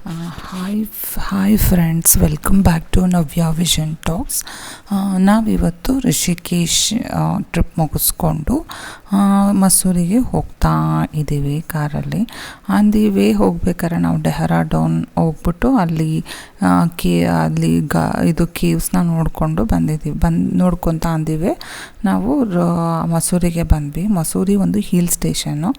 Hi friends, welcome back to Navya vision talks. ನಾವಿವತ್ತು Rishikesh trip ಮುಗಿಸ್ಕೊಂಡು ಮಸೂರಿಗೆ ಹೋಗ್ತಾ ಇದ್ದೀವಿ ಕಾರಲ್ಲಿ. ಆನ್ ದಿ ವೇ ಹೋಗ್ಬೇಕಾದ್ರೆ ನಾವು ಡೆಹ್ರಾಡೂನ್ ಹೋಗ್ಬಿಟ್ಟು ಅಲ್ಲಿ ಇದು ಕೇವ್ಸ್ನ ನೋಡಿಕೊಂಡು ನೋಡ್ಕೊತ ಆನ್ ದಿ ವೇ ನಾವು ಮಸೂರಿಗೆ ಬಂದ್ವಿ. ಮಸೂರಿ ಒಂದು ಹಿಲ್ ಸ್ಟೇಷನ್ನು.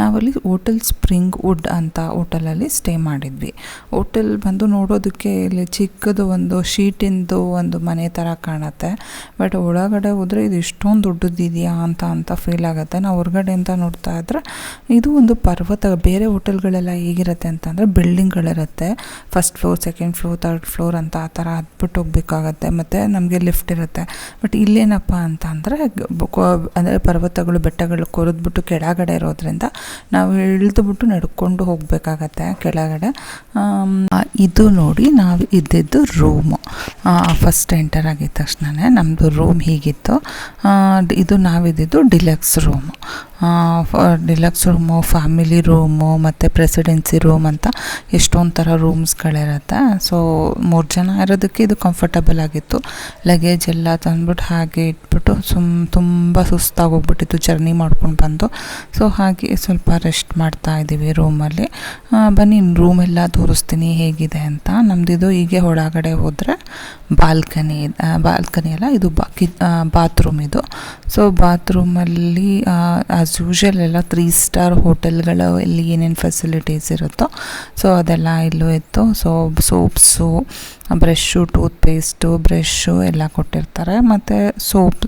ನಾವಲ್ಲಿ ಹೋಟೆಲ್ ಸ್ಪ್ರಿಂಗ್ ವುಡ್ ಅಂತ ಹೋಟೆಲಲ್ಲಿ ಸ್ಟೇ ಮಾಡಿದ್ವಿ. ಹೋಟೆಲ್ ಬಂದು ನೋಡೋದಕ್ಕೆ ಇಲ್ಲಿ ಚಿಕ್ಕದು ಒಂದು ಶೀಟಿಂದು ಒಂದು ಮನೆ ಥರ ಕಾಣುತ್ತೆ. ಬಟ್ ಒಳಗಡೆ ಹೋದರೆ ಇದು ಇಷ್ಟೊಂದು ದೊಡ್ಡದಿದೆಯಾ ಅಂತ ಫೀಲ್ ಆಗುತ್ತೆ. ನಾವು ಹೊರಗಡೆಯಿಂದ ನೋಡ್ತಾ ಇದ್ರೆ ಇದು ಒಂದು ಪರ್ವತ. ಬೇರೆ ಹೋಟೆಲ್ಗಳೆಲ್ಲ ಹೇಗಿರುತ್ತೆ ಅಂತಂದರೆ ಬಿಲ್ಡಿಂಗ್ಗಳಿರುತ್ತೆ, first floor, second floor, third floor ಅಂತ ಆ ಥರ ಹತ್ಬಿಟ್ಟು ಹೋಗ್ಬೇಕಾಗತ್ತೆ, ಮತ್ತು ನಮಗೆ ಲಿಫ್ಟ್ ಇರುತ್ತೆ. ಬಟ್ ಇಲ್ಲೇನಪ್ಪ ಅಂತಂದರೆ ಅಂದರೆ ಪರ್ವತಗಳು, ಬೆಟ್ಟಗಳು ಕೊರೆದ್ಬಿಟ್ಟು ಕೆಳಗಡೆ ಇರೋದ್ರಿಂದ ನಾವು ಇಳಿದುಬಿಟ್ಟು ನಡ್ಕೊಂಡು ಹೋಗಬೇಕಾಗತ್ತೆ ಕೆಳಗಡೆ. ಇದು ನೋಡಿ, ನಾವು ಇದ್ದಿದ್ದು ರೂಮು. ಫಸ್ಟ್ ಎಂಟರ್ ಆಗಿದ ತಕ್ಷಣವೇ ನಮ್ಮದು ರೂಮ್ ಹೀಗಿತ್ತು. ಇದು ನಾವಿದ್ದಿದ್ದು ಡಿಲಕ್ಸ್ ರೂಮು. ಫ್ಯಾಮಿಲಿ ರೂಮು ಮತ್ತು ಪ್ರೆಸಿಡೆನ್ಸಿ ರೂಮ್ ಅಂತ ಎಷ್ಟೊಂದು ಥರ ರೂಮ್ಸ್ಗಳಿರುತ್ತೆ. ಸೊ 3 ಜನ ಇರೋದಕ್ಕೆ ಇದು ಕಂಫರ್ಟಬಲ್ ಆಗಿತ್ತು. ಲಗೇಜ್ ಎಲ್ಲ ತಂದ್ಬಿಟ್ಟು ಹಾಗೆ ಇಟ್ಬಿಟ್ಟು ತುಂಬ ಸುಸ್ತಾಗಿ ಹೋಗ್ಬಿಟ್ಟಿತ್ತು ಜರ್ನಿ ಮಾಡ್ಕೊಂಡು ಬಂದು. ಸೊ ಹಾಗೆ ಸ್ವಲ್ಪ ರೆಸ್ಟ್ ಮಾಡ್ತಾ ಇದ್ದೀವಿ ರೂಮಲ್ಲಿ. ಬನ್ನಿ ರೂಮೆಲ್ಲ ತೋರಿಸ್ತೀನಿ ಹೇಗಿದೆ ಅಂತ. ನಮ್ಮದಿದು ಹೀಗೆ ಒಳಗಡೆ ಹೋದರೆ ಬಾಲ್ಕನಿ ಅಲ್ಲ, ಇದು ಬಾತ್ರೂಮ್ ಇದು. ಸೊ ಬಾತ್ರೂಮಲ್ಲಿ ಆ್ಯಸ್ ಯೂಶುವಲ್ ಎಲ್ಲ 3 ಸ್ಟಾರ್ ಹೋಟೆಲ್ಗಳು ಇಲ್ಲಿ ಏನೇನು ಫೆಸಿಲಿಟೀಸ್ ಇರುತ್ತೋ ಸೊ ಅದೆಲ್ಲ ಇಲ್ಲೂ ಇತ್ತು. So soaps, brush, toothpaste, brush ಎಲ್ಲ ಕೊಟ್ಟಿರ್ತಾರೆ, ಮತ್ತು ಸೋಪ್,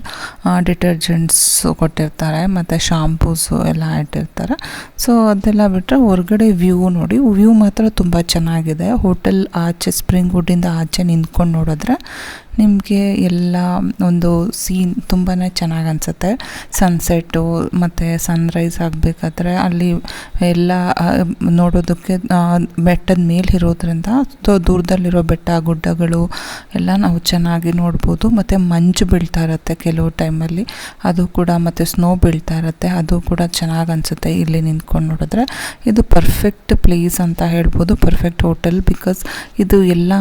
ಡಿಟರ್ಜೆಂಟ್ಸು ಕೊಟ್ಟಿರ್ತಾರೆ, ಮತ್ತು ಶಾಂಪೂಸು ಎಲ್ಲ ಇಟ್ಟಿರ್ತಾರೆ. ಸೊ ಅದೆಲ್ಲ ಬಿಟ್ಟರೆ ಹೊರಗಡೆ ವ್ಯೂ ನೋಡಿ. ವ್ಯೂ ಮಾತ್ರ ತುಂಬ ಚೆನ್ನಾಗಿದೆ. ಹೋಟೆಲ್ ಆಚೆ ಸ್ಪ್ರಿಂಗ್ ವುಡ್ಡಿಂದ ಆಚೆ ನಿಂತ್ಕೊಂಡು ನೋಡಿದ್ರೆ ನಿಮಗೆ ಎಲ್ಲ ಒಂದು ಸೀನ್ ತುಂಬಾ ಚೆನ್ನಾಗಿ ಅನಿಸುತ್ತೆ. ಸನ್ಸೆಟ್ಟು ಮತ್ತು ಸನ್ರೈಸ್ ಆಗಬೇಕಾದ್ರೆ ಅಲ್ಲಿ ಎಲ್ಲ ನೋಡೋದಕ್ಕೆ ಬೆಟ್ಟದ ಮೇಲೆ ಇರೋದ್ರಿಂದ ದೂರದಲ್ಲಿರೋ ಬೆಟ್ಟ ಗುಡ್ಡಗಳು ಎಲ್ಲ ನಾವು ಚೆನ್ನಾಗಿ ನೋಡ್ಬೋದು. ಮತ್ತು ಮಂಜು ಬೀಳ್ತಾ ಇರುತ್ತೆ ಕೆಲವು ಟೈಮಲ್ಲಿ, ಅದು ಕೂಡ, ಮತ್ತು ಸ್ನೋ ಬೀಳ್ತಾ ಇರುತ್ತೆ, ಅದು ಕೂಡ ಚೆನ್ನಾಗಿ ಅನಿಸುತ್ತೆ ಇಲ್ಲಿ ನಿಂತ್ಕೊಂಡು ನೋಡಿದ್ರೆ. ಇದು ಪರ್ಫೆಕ್ಟ್ ಪ್ಲೇಸ್ ಅಂತ ಹೇಳ್ಬೋದು, ಪರ್ಫೆಕ್ಟ್ ಹೋಟೆಲ್. ಬಿಕಾಸ್ ಇದು ಎಲ್ಲ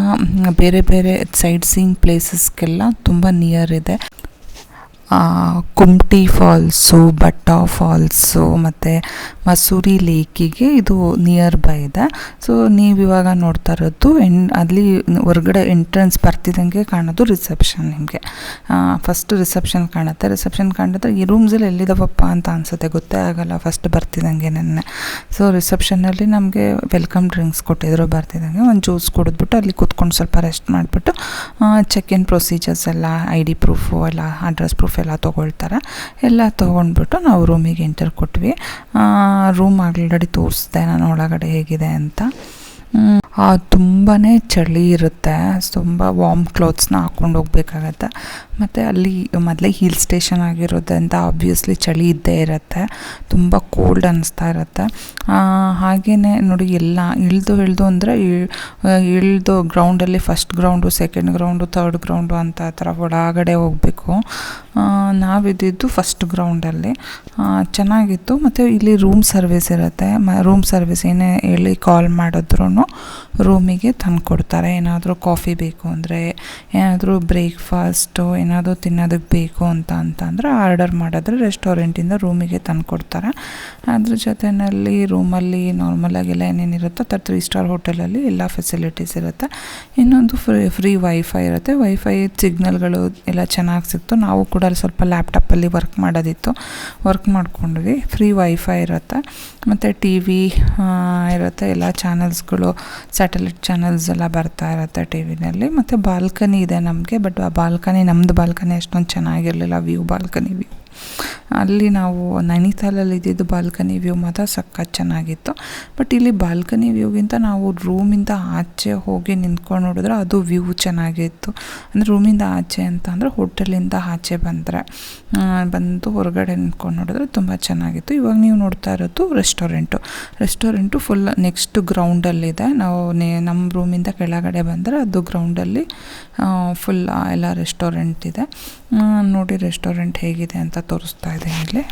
ಬೇರೆ ಬೇರೆ ಸೈಟ್ ಸೀಯಿಂಗ್ ಪ್ಲೇಸಸ್ಗೆಲ್ಲ ತುಂಬ ನಿಯರ್ ಇದೆ. ಕುಮ್ಟಿ ಫಾಲ್ಸು, ಭಟ್ಟಾ ಫಾಲ್ಸು ಮತ್ತು ಮಸೂರಿ ಲೇಕಿಗೆ ಇದು ನಿಯರ್ ಬೈ ಇದೆ. ಸೊ ನೀವು ಇವಾಗ ನೋಡ್ತಾ ಇರೋದು ಅಲ್ಲಿ ಹೊರಗಡೆ ಎಂಟ್ರೆನ್ಸ್ ಬರ್ತಿದ್ದಂಗೆ ಕಾಣೋದು ರಿಸೆಪ್ಷನ್. ನಿಮಗೆ ಫಸ್ಟ್ ರಿಸೆಪ್ಷನ್ ಕಾಣುತ್ತೆ. ರಿಸೆಪ್ಷನ್ ಕಾಣಿದ್ರೆ ಈ ರೂಮ್ಸಲ್ಲಿ ಎಲ್ಲಿದ್ದಾವಪ್ಪ ಅಂತ ಅನಿಸುತ್ತೆ, ಗೊತ್ತೇ ಆಗೋಲ್ಲ ಫಸ್ಟ್ ಬರ್ತಿದ್ದಂಗೆ ನೆನ್ನೆ. ಸೊ ರಿಸೆಪ್ಷನಲ್ಲಿ ನಮಗೆ ವೆಲ್ಕಮ್ ಡ್ರಿಂಕ್ಸ್ ಕೊಟ್ಟಿದ್ರು. ಬರ್ತಿದ್ದಂಗೆ ಒಂದು ಜ್ಯೂಸ್ ಕುಡಿದ್ಬಿಟ್ಟು ಅಲ್ಲಿ ಕೂತ್ಕೊಂಡು ಸ್ವಲ್ಪ ರೆಸ್ಟ್ ಮಾಡಿಬಿಟ್ಟು ಚೆಕ್ ಇನ್ ಪ್ರೊಸೀಜರ್ಸ್ ಎಲ್ಲ, ID ಪ್ರೂಫು ಎಲ್ಲ, ಅಡ್ರೆಸ್ ಪ್ರೂಫ್ ಎಲ್ಲ ತೊಗೊಳ್ತಾರೆ. ಎಲ್ಲ ತೊಗೊಂಡ್ಬಿಟ್ಟು ನಾವು ರೂಮಿಗೆ ಎಂಟರ್ ಕೊಟ್ವಿ. ರೂಮ್ ಆಲ್ರೆಡಿ ತೋರಿಸ್ದೆ ನಾನು ಒಳಗಡೆ ಹೇಗಿದೆ ಅಂತ. ತುಂಬಾ ಚಳಿ ಇರುತ್ತೆ, ತುಂಬ ವಾರ್ಮ್ ಕ್ಲಾತ್ಸ್ನ ಹಾಕ್ಕೊಂಡು ಹೋಗ್ಬೇಕಾಗತ್ತೆ. ಮತ್ತು ಅಲ್ಲಿ ಮೊದಲೇ ಹಿಲ್ ಸ್ಟೇಷನ್ ಆಗಿರೋದ್ರಿಂದ ಆಬ್ವಿಯಸ್ಲಿ ಚಳಿ ಇದ್ದೇ ಇರುತ್ತೆ, ತುಂಬ ಕೋಲ್ಡ್ ಅನ್ನಿಸ್ತಾ ಇರುತ್ತೆ. ಹಾಗೆಯೇ ನೋಡಿ, ಎಲ್ಲ ಇಳಿದು ಅಂದರೆ ಇಳಿದು ಗ್ರೌಂಡಲ್ಲಿ first ground, second ground, third ground ಅಂತ ಆ ಥರ ಒಳಗಡೆ ಹೋಗಬೇಕು. ನಾವಿದ್ದಿದ್ದು ಫಸ್ಟ್ ಗ್ರೌಂಡಲ್ಲಿ. ಚೆನ್ನಾಗಿತ್ತು. ಮತ್ತು ಇಲ್ಲಿ ರೂಮ್ ಸರ್ವಿಸ್ ಇರುತ್ತೆ. ರೂಮ್ ಸರ್ವಿಸ್ ಏನೇ ಹೇಳಿ ಕಾಲ್ ಮಾಡಿದ್ರೂ ರೂಮಿಗೆ ತಂದು ಕೊಡ್ತಾರೆ. ಏನಾದರೂ ಕಾಫಿ ಬೇಕು ಅಂದರೆ, ಏನಾದರೂ ಬ್ರೇಕ್ಫಾಸ್ಟು, ಏನಾದರೂ ತಿನ್ನೋದಕ್ಕೆ ಬೇಕು ಅಂತಂದರೆ ಆರ್ಡರ್ ಮಾಡಿದ್ರೆ ರೆಸ್ಟೋರೆಂಟಿಂದ ರೂಮಿಗೆ ತಂದು ಕೊಡ್ತಾರೆ. ಅದ್ರ ಜೊತೆಯಲ್ಲಿ ರೂಮಲ್ಲಿ ನಾರ್ಮಲಾಗೆಲ್ಲ ಏನೇನಿರುತ್ತೋ 3 ಸ್ಟಾರ್ ಹೋಟೆಲಲ್ಲಿ ಎಲ್ಲ ಫೆಸಿಲಿಟೀಸ್ ಇರುತ್ತೆ. ಇನ್ನೊಂದು ಫ್ರೀ ವೈಫೈ ಇರುತ್ತೆ. ವೈಫೈ ಸಿಗ್ನಲ್ಗಳು ಎಲ್ಲ ಚೆನ್ನಾಗಿ ಸಿಕ್ತು. ನಾವು ಕೂಡ ಅಲ್ಲಿ ಸ್ವಲ್ಪ ಲ್ಯಾಪ್ಟಾಪಲ್ಲಿ ವರ್ಕ್ ಮಾಡೋದಿತ್ತು, ವರ್ಕ್ ಮಾಡ್ಕೊಂಡ್ವಿ. ಫ್ರೀ ವೈಫೈ ಇರುತ್ತೆ, ಮತ್ತು TV ಇರುತ್ತೆ, ಎಲ್ಲ ಚಾನಲ್ಸ್ಗಳು, ಸ್ಯಾಟಲೈಟ್ ಚಾನಲ್ಸ್ ಎಲ್ಲ ಬರ್ತಾ ಇರುತ್ತೆ TV-ನಲ್ಲಿ. ಮತ್ತು ಬಾಲ್ಕನಿ ಇದೆ ನಮಗೆ. ಬಟ್ ಆ ಬಾಲ್ಕನಿ, ನಮ್ಮದು ಬಾಲ್ಕನಿ ಅಷ್ಟೊಂದು ಚೆನ್ನಾಗಿರಲಿಲ್ಲ. ಬಾಲ್ಕನಿ ವ್ಯೂ ಅಲ್ಲಿ ನಾವು ನೈನಿತಾಲಲ್ಲಿ ಇದ್ದಿದ್ದು ಬಾಲ್ಕನಿ ವ್ಯೂ ಮಾತ್ರ ಸಖತ್ ಚೆನ್ನಾಗಿತ್ತು. ಬಟ್ ಇಲ್ಲಿ ಬಾಲ್ಕನಿ ವ್ಯೂಗಿಂತ ನಾವು ರೂಮಿಂದ ಆಚೆ ಹೋಗಿ ನಿಂತ್ಕೊಂಡು ನೋಡಿದ್ರೆ ಅದು ವ್ಯೂ ಚೆನ್ನಾಗಿತ್ತು. ಅಂದರೆ ರೂಮಿಂದ ಆಚೆ ಅಂತ ಅಂದರೆ ಹೋಟೆಲಿಂದ ಆಚೆ ಬಂದು ಹೊರಗಡೆ ನಿಂತ್ಕೊಂಡು ನೋಡಿದ್ರೆ ತುಂಬ ಚೆನ್ನಾಗಿತ್ತು. ಇವಾಗ ನೀವು ನೋಡ್ತಾ ಇರೋದು ರೆಸ್ಟೋರೆಂಟು ಫುಲ್ ನೆಕ್ಸ್ಟ್ ಗ್ರೌಂಡಲ್ಲಿದೆ. ನಾವು ನಮ್ಮ ರೂಮಿಂದ ಕೆಳಗಡೆ ಬಂದರೆ ಅದು ಗ್ರೌಂಡಲ್ಲಿ ಫುಲ್ ಎಲ್ಲ ರೆಸ್ಟೋರೆಂಟ್ ಇದೆ. ನೋಡಿ ರೆಸ್ಟೋರೆಂಟ್ ಹೇಗಿದೆ ಅಂತ ತೋರಿಸ್ತಾ ಇದೆ ಇಲ್ಲಿ.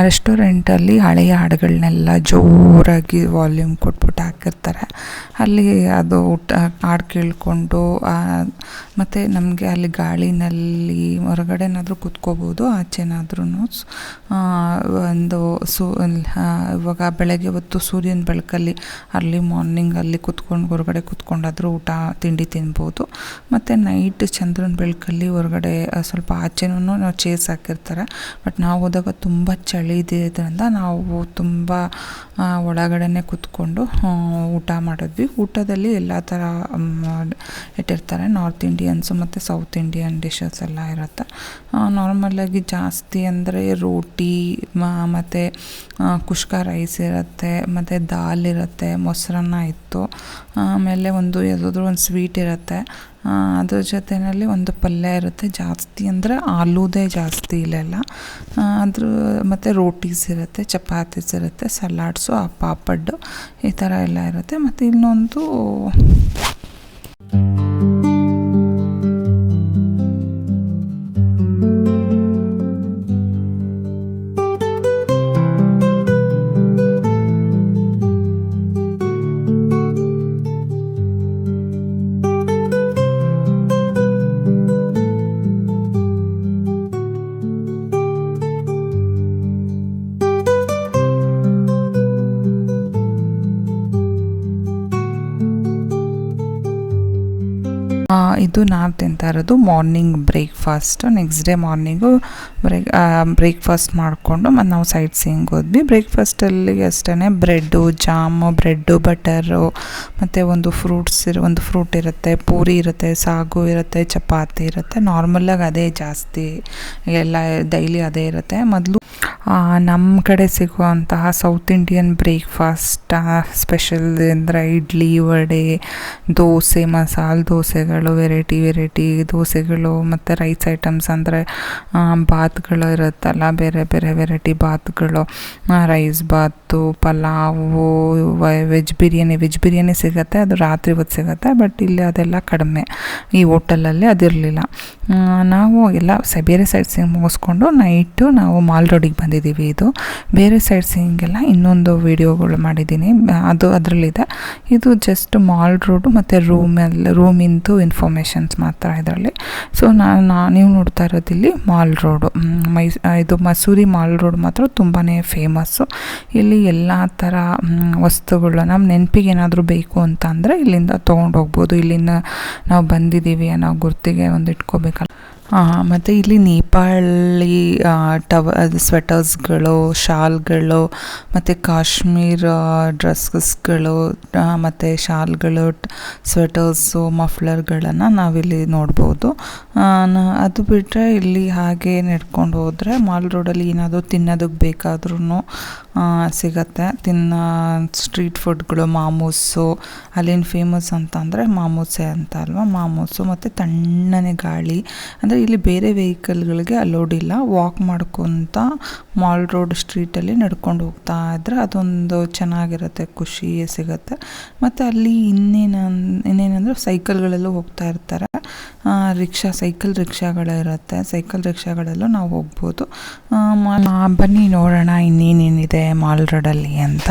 ರೆಸ್ಟೋರೆಂಟಲ್ಲಿ ಹಳೆಯ ಹಾಡುಗಳನ್ನೆಲ್ಲ ಜೋರಾಗಿ ವಾಲ್ಯೂಮ್ ಕೊಟ್ಬಿಟ್ಟು ಹಾಕಿರ್ತಾರೆ. ಅಲ್ಲಿ ಅದು ಊಟ ಹಾಡು ಕೇಳಿಕೊಂಡು ಮತ್ತು ನಮಗೆ ಅಲ್ಲಿ ಗಾಳಿನಲ್ಲಿ ಹೊರಗಡೆನಾದರೂ ಕೂತ್ಕೋಬೋದು, ಆಚೆನಾದ್ರೂ ಒಂದು ಇವಾಗ ಬೆಳಗ್ಗೆ ಹೊತ್ತು ಸೂರ್ಯನ ಬೆಳಕಲ್ಲಿ ಅರ್ಲಿ ಮಾರ್ನಿಂಗ್ ಅಲ್ಲಿ ಕೂತ್ಕೊಂಡು ಹೊರಗಡೆ ಕೂತ್ಕೊಂಡಾದರೂ ಊಟ ತಿಂಡಿ ತಿನ್ಬೋದು. ಮತ್ತು ನೈಟ್ ಚಂದ್ರನ ಬೆಳಕಲ್ಲಿ ಹೊರಗಡೆ ಸ್ವಲ್ಪ ಆಚೆನೂ ನಾವು ಚೇರ್ಸ್ ಹಾಕಿರ್ತಾರೆ. ಬಟ್ ನಾವು ಹೋದಾಗ ತುಂಬ ಚಳಿ ಇದ್ದಿದ್ದರಿಂದ ನಾವು ತುಂಬ ಒಳಗಡೆ ಕೂತ್ಕೊಂಡು ಊಟ ಮಾಡಿದ್ವಿ. ಊಟದಲ್ಲಿ ಎಲ್ಲ ಥರ ಇಟ್ಟಿರ್ತಾರೆ, ನಾರ್ತ್ ಇಂಡಿಯನ್ಸು ಮತ್ತು ಸೌತ್ ಇಂಡಿಯನ್ ಡಿಶಸ್ ಎಲ್ಲ ಇರುತ್ತೆ. ನಾರ್ಮಲಾಗಿ ಜಾಸ್ತಿ ಅಂದರೆ ರೋಟಿ ಮತ್ತು ಕುಷ್ಕ ರೈಸ್ ಇರುತ್ತೆ, ಮತ್ತು ದಾಲ್ ಇರುತ್ತೆ, ಮೊಸರನ್ನ ಇತ್ತು, ಆಮೇಲೆ ಯಾವುದಾದ್ರೂ ಒಂದು ಸ್ವೀಟ್ ಇರುತ್ತೆ, ಅದ್ರ ಜೊತೆಯಲ್ಲಿ ಒಂದು ಪಲ್ಯ ಇರುತ್ತೆ. ಜಾಸ್ತಿ ಅಂದರೆ ಆಲೂದೇ ಜಾಸ್ತಿ ಇಲ್ಲೆಲ್ಲ. ಮತ್ತು ರೋಟೀಸ್ ಇರುತ್ತೆ, ಚಪಾತೀಸ್ ಇರುತ್ತೆ, ಸಲಾಡ್ಸು, ಪಾಪಡ್ಡು ಈ ಥರ ಎಲ್ಲ ಇರುತ್ತೆ. ಮತ್ತು ಇನ್ನೊಂದು ಇದು ನಾವು ತಿಂತಾ ಇರೋದು morning breakfast. Next day morning breakfast ಮಾಡಿಕೊಂಡು ಮತ್ತು ನಾವು ಸೈಟ್ ಸೀಯಿಂಗ್ ಹೋದ್ವಿ. ಬ್ರೇಕ್ಫಾಸ್ಟಲ್ಲಿ ಅಷ್ಟೇ ಬ್ರೆಡ್ಡು, ಜಾಮು, ಬ್ರೆಡ್ಡು, ಬಟರು, ಮತ್ತು ಒಂದು ಫ್ರೂಟ್ ಇರುತ್ತೆ, ಪೂರಿ ಇರುತ್ತೆ, ಸಾಗು ಇರುತ್ತೆ, ಚಪಾತಿ ಇರುತ್ತೆ. ನಾರ್ಮಲಾಗಿ ಅದೇ ಜಾಸ್ತಿ ಎಲ್ಲ ಡೈಲಿ ಅದೇ ಇರುತ್ತೆ. ಮೊದಲು ನಮ್ಮ ಕಡೆ ಸಿಗುವಂತಹ ಸೌತ್ ಇಂಡಿಯನ್ ಬ್ರೇಕ್ಫಾಸ್ಟ್ ಸ್ಪೆಷಲ್ ಅಂದರೆ ಇಡ್ಲಿ, ವಡೆ, ದೋಸೆ, ಮಸಾಲೆ ದೋಸೆಗಳು, ವೆರೈಟಿ ದೋಸೆಗಳು, ಮತ್ತು ರೈಸ್ ಐಟಮ್ಸ್ ಅಂದರೆ ಬಾತ್ಗಳು ಇರುತ್ತಲ್ಲ, ಬೇರೆ ಬೇರೆ ವೆರೈಟಿ ಬಾತ್ಗಳು, ರೈಸ್ ಬಾತು, ಪಲಾವು, ವೆಜ್ ಬಿರಿಯಾನಿ ಸಿಗುತ್ತೆ. ಅದು ರಾತ್ರಿ ಹೊತ್ತು ಸಿಗುತ್ತೆ, ಬಟ್ ಇಲ್ಲಿ ಅದೆಲ್ಲ ಕಡಿಮೆ. ಈ ಹೋಟೆಲಲ್ಲಿ ಅದಿರಲಿಲ್ಲ. ನಾವು ಎಲ್ಲ ಬೇರೆ ಸೈಡ್ ಸೀಯಿಂಗ್ ಮುಗಿಸ್ಕೊಂಡು ನೈಟು ನಾವು ಮಾಲ್ ರೋಡಿಗೆ ಬಂದಿದ್ದೀವಿ. ಇದು ಬೇರೆ ಸೈಡ್ ಸೀಯಿಂಗೆಲ್ಲ ಇನ್ನೊಂದು ವೀಡಿಯೋಗಳು ಮಾಡಿದ್ದೀನಿ, ಅದು ಅದರಲ್ಲಿದೆ. ಇದು ಜಸ್ಟ್ ಮಾಲ್ ರೋಡು ಮತ್ತು ರೂಮಿಂದು ಇನ್ಫಾರ್ಮೇಷನ್ಸ್ ಮಾತ್ರ ಇದರಲ್ಲಿ. ಸೊ ನೀವು ನೋಡ್ತಾ ಇರೋದು ಇಲ್ಲಿ ಮಾಲ್ ರೋಡು, ಇದು ಮಸೂರಿ ಮಾಲ್ ರೋಡ್ ಮಾತ್ರ ತುಂಬಾ ಫೇಮಸ್ಸು. ಇಲ್ಲಿ ಎಲ್ಲ ಥರ ವಸ್ತುಗಳು ನಮ್ಮ ನೆನಪಿಗೆ ಏನಾದರೂ ಬೇಕು ಅಂತ ಅಂದರೆ ಇಲ್ಲಿಂದ ತೊಗೊಂಡು ಹೋಗ್ಬೋದು. ಇಲ್ಲಿಂದ ನಾವು ಬಂದಿದ್ದೀವಿ ಅನ್ನೋ ಗುರ್ತಿಗೆ ಒಂದು ಇಟ್ಕೋಬೇಕಲ್ಲ. ಮತ್ತು ಇಲ್ಲಿ ನೇಪಾಳಿ ಸ್ವೆಟರ್ಸ್ಗಳು, ಶಾಲ್ಗಳು, ಮತ್ತು ಕಾಶ್ಮೀರ್ ಡ್ರೆಸ್ಸಸ್ಗಳು, ಮತ್ತು ಶಾಲ್ಗಳು, ಸ್ವೆಟರ್ಸು, ಮಫ್ಲರ್ಗಳನ್ನು ನಾವಿಲ್ಲಿ ನೋಡ್ಬೋದು. ಅದು ಬಿಟ್ಟರೆ ಇಲ್ಲಿ ಹಾಗೆ ನಡ್ಕೊಂಡು ಹೋದರೆ ಮಾಲ್ ರೋಡಲ್ಲಿ ಏನಾದರೂ ತಿನ್ನೋದಕ್ಕೆ ಬೇಕಾದ್ರೂ ಸಿಗತ್ತೆ. ಸ್ಟ್ರೀಟ್ ಫುಡ್ಗಳು, ಮಾಮೂಸು, ಅಲ್ಲೇನು ಫೇಮಸ್ ಅಂತ ಅಂದರೆ ಮಾಮೂಸೆ ಅಂತ ಅಲ್ವಾ, ಮಾಮೂಸು, ಮತ್ತು ತಣ್ಣನೆ ಗಾಳಿ. ಅಂದರೆ ಇಲ್ಲಿ ಬೇರೆ ವೆಹಿಕಲ್ಗಳಿಗೆ ಅಲೋಡ್ ಇಲ್ಲ. ವಾಕ್ ಮಾಡ್ಕೊತ ಮಾಲ್ ರೋಡ್ ಸ್ಟ್ರೀಟಲ್ಲಿ ನಡ್ಕೊಂಡು ಹೋಗ್ತಾ ಇದ್ದರೆ ಅದೊಂದು ಚೆನ್ನಾಗಿರುತ್ತೆ, ಖುಷಿ ಸಿಗುತ್ತೆ. ಮತ್ತು ಅಲ್ಲಿ ಇನ್ನೇನಂದರೆ ಸೈಕಲ್ಗಳಲ್ಲೂ ಹೋಗ್ತಾ ಇರ್ತಾರೆ, ಸೈಕಲ್ ರಿಕ್ಷಾಗಳಿರುತ್ತೆ, ಸೈಕಲ್ ರಿಕ್ಷಾಗಳಲ್ಲೂ ನಾವು ಹೋಗ್ಬೋದು. ಬನ್ನಿ ನೋಡೋಣ ಇನ್ನೇನೇನಿದೆ ಮಾಲ್ ರೋಡಲ್ಲಿ ಅಂತ.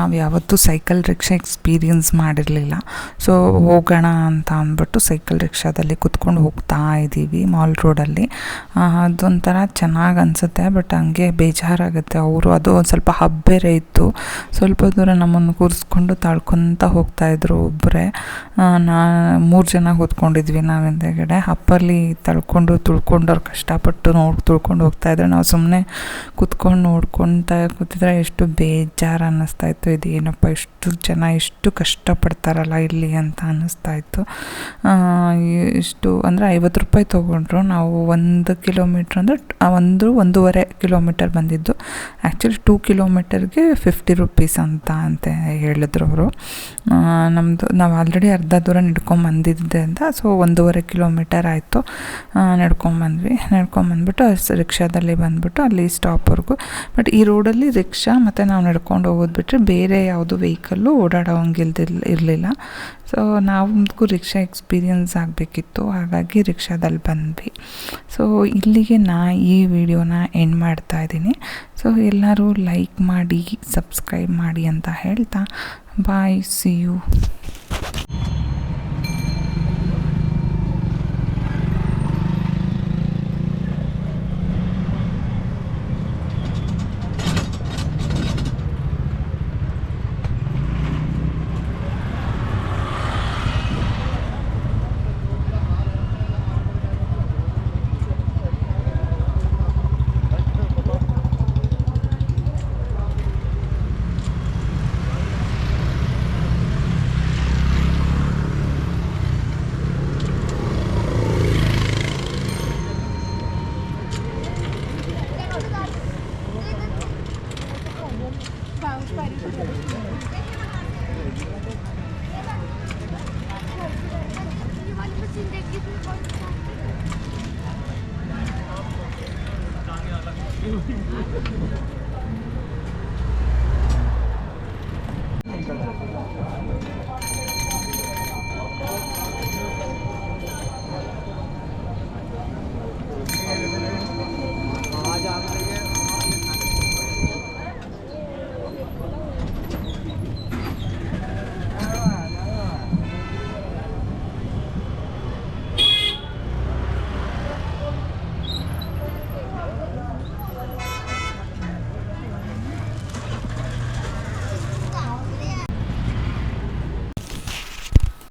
ನಾವು ಯಾವತ್ತೂ ಸೈಕಲ್ ರಿಕ್ಷಾ ಎಕ್ಸ್ಪೀರಿಯನ್ಸ್ ಮಾಡಿರಲಿಲ್ಲ. ಸೊ ಹೋಗೋಣ ಅಂತ ಅಂದ್ಬಿಟ್ಟು ಸೈಕಲ್ ರಿಕ್ಷಾದಲ್ಲಿ ಕುತ್ಕೊಂಡು ಹೋಗ್ತಾ ಇದ್ದೀವಿ ಮಾಲ್ ರೋಡಲ್ಲಿ. ಅದೊಂಥರ ಚೆನ್ನಾಗಿ ಅನಿಸುತ್ತೆ, ಬಟ್ ಹಂಗೆ ಬೇಜಾರಾಗುತ್ತೆ. ಅವರು ಅದು ಒಂದು ಸ್ವಲ್ಪ ಹಬ್ ಬೇರೆ ಇತ್ತು, ಸ್ವಲ್ಪ ದೂರ ನಮ್ಮನ್ನು ಕೂರಿಸ್ಕೊಂಡು ತಳ್ಕೊತ ಹೋಗ್ತಾಯಿದ್ರು ಒಬ್ಬರೇ. 3 ಜನ ಕೂತ್ಕೊಂಡಿದ್ವಿ ನಾವು ಹಿಂದೆಗಡೆ. ಹಬ್ಬಲ್ಲಿ ತುಳ್ಕೊಂಡವ್ರು ಕಷ್ಟಪಟ್ಟು ತುಳ್ಕೊಂಡು ಹೋಗ್ತಾಯಿದ್ರು. ನಾವು ಸುಮ್ಮನೆ ಕೂತ್ಕೊಂಡು ಕೂತಿದ್ರೆ ಎಷ್ಟು ಬೇಜಾರು ಅನ್ನಿಸ್ತಾಯಿತ್ತು. ಇದು ಏನಪ್ಪ ಇಷ್ಟು ಜನ ಎಷ್ಟು ಕಷ್ಟಪಡ್ತಾರಲ್ಲ ಇಲ್ಲಿ ಅಂತ ಅನ್ನಿಸ್ತಾಯಿತ್ತು. ಇಷ್ಟು ಅಂದರೆ 50 ರೂಪಾಯಿ ತೊಗೊಂಡ್ರು. ನಾವು 1 ಕಿಲೋಮೀಟ್ರ್ ಅಂದರೆ 1.5 ಕಿಲೋಮೀಟರ್ ಬಂದಿದ್ದು. ಆ್ಯಕ್ಚುಲಿ 2 ಕಿಲೋಮೀಟರ್ಗೆ 50 ರೂಪೀಸ್ ಅಂತ ಹೇಳಿದ್ರು ಅವರು. ನಾವು ಆಲ್ರೆಡಿ ಅರ್ಧ ದೂರ ನಡ್ಕೊಂಬಂದಿದ್ದರಿಂದ ಸೊ 1.5 ಕಿಲೋಮೀಟರ್ ಆಯಿತು. ನಡ್ಕೊಂಬಂದ್ಬಿಟ್ಟು ರಿಕ್ಷಾದಲ್ಲಿ ಬಂದುಬಿಟ್ಟು ಅಲ್ಲಿ ಸ್ಟಾಪ್ವರೆಗೂ. ಬಟ್ ಈ ರೋಡಲ್ಲಿ ರಿಕ್ಷಾ ಮತ್ತು ನಾವು ನಡ್ಕೊಂಡು ಹೋಗೋದು ಬಿಟ್ಟರೆ ಬೇರೆ ಯಾವುದು ವೆಹಿಕಲ್ಲು ಓಡಾಡೋಂಗೆ ಇರಲಿಲ್ಲ. ಸೊ ನಮಗೂ ರಿಕ್ಷಾ ಎಕ್ಸ್ಪೀರಿಯನ್ಸ್ ಆಗಬೇಕಿತ್ತು, ಹಾಗಾಗಿ ರಿಕ್ಷಾದಲ್ಲಿ ಬಂದ್ವಿ. ಸೊ ಇಲ್ಲಿಗೆ ಈ ವಿಡಿಯೋನ ಎಂಡ್ ಮಾಡ್ತಾ ಇದ್ದೀನಿ. ಸೊ ಎಲ್ಲರೂ ಲೈಕ್ ಮಾಡಿ, ಸಬ್ಸ್ಕ್ರೈಬ್ ಮಾಡಿ ಅಂತ ಹೇಳ್ತಾ ಬಾಯ್, ಸಿ ಯು. Thank you.